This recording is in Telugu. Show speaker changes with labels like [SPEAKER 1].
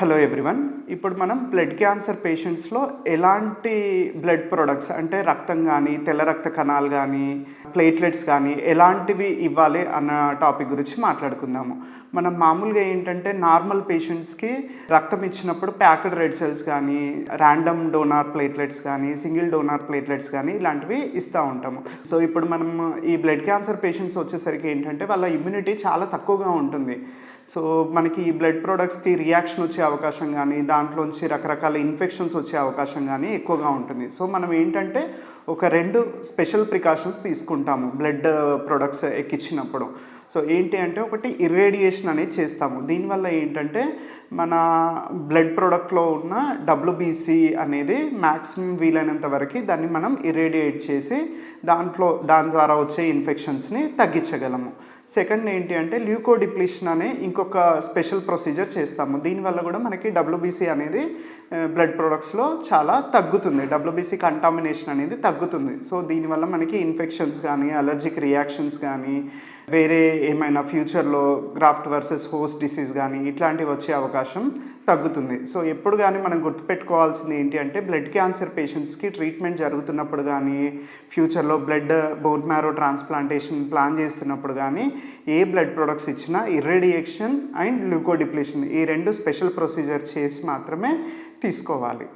[SPEAKER 1] Hello everyone. ఇప్పుడు మనం బ్లడ్ క్యాన్సర్ పేషెంట్స్‌లో ఎలాంటి బ్లడ్ ప్రొడక్ట్స్ అంటే రక్తం గానీ, తెల్ల రక్త కణాలు గానీ, ప్లేట్లెట్స్ గానీ ఎలాంటివి ఇవ్వాలి అన్న టాపిక్ గురించి మాట్లాడుకుందాము. మనం మామూలుగా ఏంటంటే నార్మల్ పేషెంట్స్‌కి రక్తం ఇచ్చినప్పుడు ప్యాక్డ్ రెడ్ సెల్స్ గానీ, ర్యాండమ్ డోనార్ ప్లేట్లెట్స్ గానీ, సింగిల్ డోనార్ ప్లేట్లెట్స్ గానీ ఇలాంటివి ఇస్తా ఉంటాము. సో ఇప్పుడు మనం ఈ బ్లడ్ క్యాన్సర్ పేషెంట్స్ వచ్చేసరికి ఏంటంటే వాళ్ళ ఇమ్యూనిటీ చాలా తక్కువగా ఉంటుంది. సో మనకి ఈ బ్లడ్ ప్రొడక్ట్స్‌కి రియాక్షన్ వచ్చే అవకాశం గానీ, దాంట్లోంచి రకరకాల ఇన్ఫెక్షన్స్ వచ్చే అవకాశం గానీ ఎక్కువగా ఉంటుంది. సో మనం ఏంటంటే ఒక 2 స్పెషల్ ప్రికాషన్స్ తీసుకుంటాము బ్లడ్ ప్రొడక్ట్స్ ఎక్కిచ్చినప్పుడు. సో ఏంటి అంటే ఒకటి ఇర్రేడియేషన్ అనేది చేస్తాము. దీనివల్ల ఏంటంటే మన బ్లడ్ ప్రొడక్ట్‌లో ఉన్న డబ్ల్యూబీసీ అనేది మాక్సిమం వీలైనంత వరకి దాన్ని మనం ఇర్రేడియేట్ చేసి దాని ద్వారా వచ్చే ఇన్ఫెక్షన్స్‌ని తగ్గించగలము. సెకండ్ ఏంటి అంటే ల్యూకోడిప్లీషన్ అనే ఇంకొక స్పెషల్ ప్రొసీజర్ చేస్తాము. దీనివల్ల కూడా మనకి డబ్ల్యూబీసీ అనేది బ్లడ్ ప్రొడక్ట్స్‌లో చాలా తగ్గుతుంది. డబ్ల్యూబీసీ కంటామినేషన్ అనేది తగ్గుతుంది. సో దీనివల్ల మనకి ఇన్ఫెక్షన్స్ కానీ, అలర్జిక్ రియాక్షన్స్ కానీ, వేరే ఏమైనా ఫ్యూచర్‌లో గ్రాఫ్ట్ వర్సెస్ హోస్ట్ డిసీజ్ కానీ ఇట్లాంటివి వచ్చే అవకాశం తగ్గుతుంది. సో ఎప్పుడు కానీ మనం గుర్తుపెట్టుకోవాల్సింది ఏంటి అంటే బ్లడ్ క్యాన్సర్ పేషెంట్స్‌కి ట్రీట్మెంట్ జరుగుతున్నప్పుడు కానీ, ఫ్యూచర్‌లో blood borne marrow transplantation plan చేస్తున్నప్పుడు కానీ ఏ బ్లడ్ ప్రొడక్ట్స్ ఇచ్చినా ఇర్రేడియేషన్ అండ్ ల్యూకోడిప్లీషన్ ఈ 2 స్పెషల్ ప్రొసీజర్ చేసి మాత్రమే తీసుకోవాలి.